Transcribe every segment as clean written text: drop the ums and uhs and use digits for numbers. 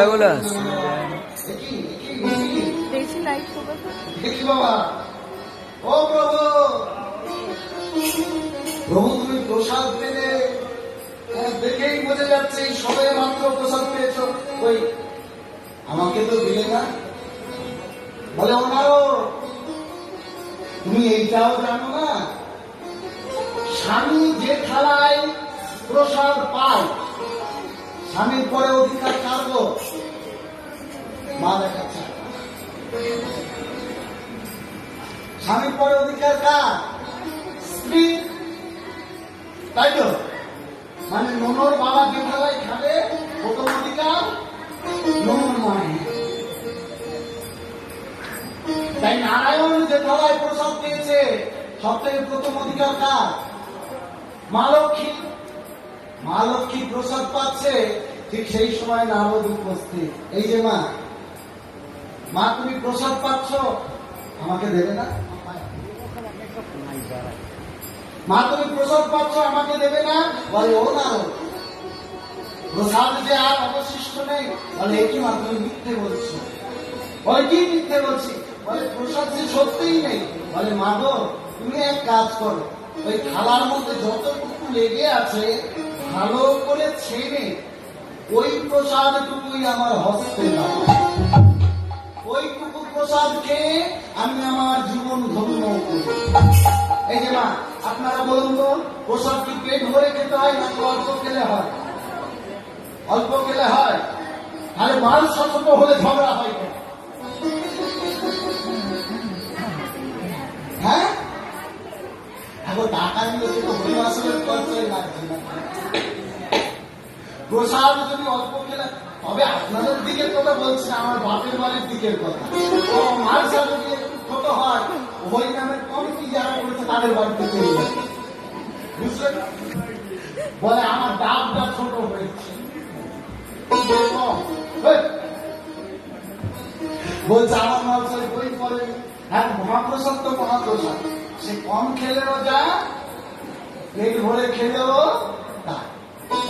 ছায়াগুলো আছে। ও প্রভু, প্রভু তুমি প্রসাদ পেলে, দেখেই বোঝা যাচ্ছে সবে মাত্র প্রসাদ পেয়েছ, ওই আমাকে তো দিলে না। বলে ওনারও তুমি এইটাও জানো না, স্বামী যে থালায় প্রসাদ পায় স্বামীর পরে অধিকার কার গো? মা দেখাচ্ছে স্বামীর পরে অধিকার কার? স্ত্রী, তাই তো? মানে ননর বাবা যে থালায় খাবে প্রথম অধিকার ননর মায়ের। তাই নারায়ণ যে থালায় প্রসাদ পেয়েছে সব থেকে প্রথম অধিকার কার? মা লক্ষ্মী। মা লক্ষ্মী প্রসাদ পাচ্ছে, ঠিক সেই সময় নারদ উপস্থিত। এই যে মা, মা তুমি প্রসাদ পাচ্ছ, আমাকে দেবে না? মা তুমি প্রসাদ পাচ্ছ, আমাকে দেবে না? বলে ও নারদ, প্রসাদ যে আর অবশিষ্ট নেই। বলে একই মা তুমি মিথ্যে বলছো। বলে কি মিথ্যে বলছি? বলে প্রসাদ যে সত্যিই নেই। বলে মা গো, তুমি এক কাজ করো, ওই থালার মধ্যে যতটুকু লেগে আছে ভালো করে ছেড়ে ওই প্রসাদটুকুই আমার হস্তে দাও। ওইটুকু প্রসাদ খেয়ে আমি আমার জীবন ধন্য করি। এই যে মা, আপনারা বলুন তো, প্রসাদ কি পেট ভরে খেতে হয় নাকি অল্প খেলে হয়? অল্প খেলে হয়। আরে মাল সচেতন হলে ঝগড়া হয় কেন? হ্যাঁ, এখন টাকা নিয়ে তো হরিবাসনের খরচই লাগছে না। প্রসাদ যদি অল্প খেলে, তবে আপনাদের দিকের কথা বলছি না, আমার বাপের বাড়ির দিকের কথা। ও মার সাথে যদি একটু ছোট হয়, ওই নামের কমিটি যারা করেছে তাদের বাড়িতে চলে যায়, বুঝলেন? বলে আমার ডাবটা ছোট হয়েছে, বলছে আমার মালসায় বই পড়ে। হ্যাঁ, মহাপ্রসাদ তো মহাপ্রসাদ, সে কম খেলেও যা, পেট ভরে খেলেও তা।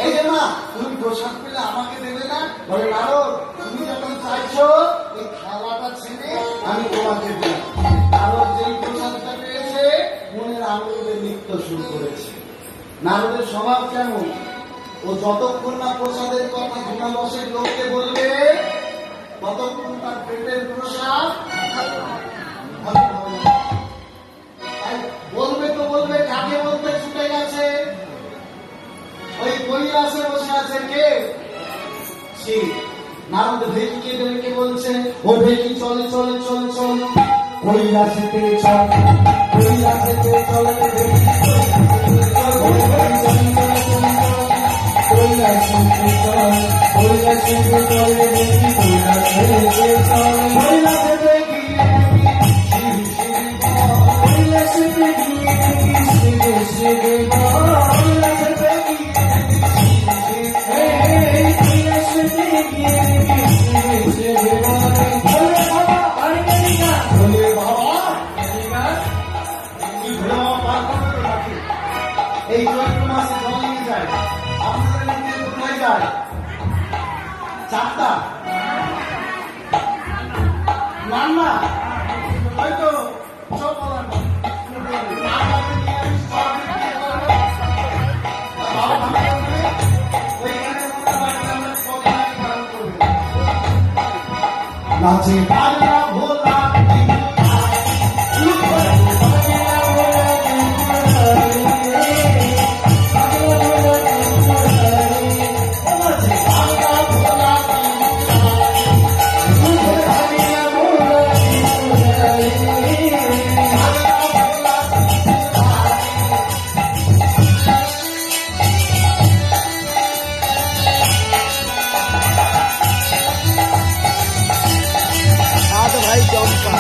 এই যে মা, তুমি প্রসাদ পেলে আমাকে দেবে না? বলে নারদ, তুমি যখন চাইছো এই খাওয়াটা ছেড়ে আমি তোমাকে দিই। নারদ যেই প্রসাদটা পেয়েছে মনের আনন্দে নৃত্য শুরু করেছে। নারদের স্বভাব কেমন? ও যতক্ষণ না প্রসাদের কথা গুণাবশের লোককে বলবে ততক্ষণ তার পেটের প্রসাদ বলবে তো বলবে, কাকে বলতে ছুটে গেছে? ওই কৈলাসে বসে আছে কে? শিব। নারদ ভেকিকে ডেকে বলছে, ও ভেকি চল চল চল চল কৈলাসেতে চল, কৈলাসেতে চল কৈলাসেতে চল, কৈলাসেতে চল ভেকি, কৈলাসেতে চল, কৈলাসেতে গিয়ে শিব শিব কৈলাসেতে গিয়ে শিব শিব কৈলাসেতে এই চৈত্র মাসে জল নিয়ে যায়। আপনাদের মধ্যে কোথায় যায়? চারটা রান্না হয়তো সব বলার নাচে বাংলা ভোলা ভাই চম্পা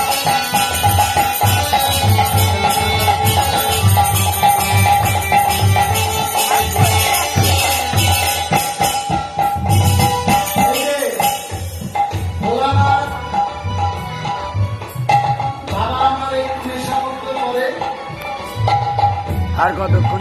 আর কতক্ষণ?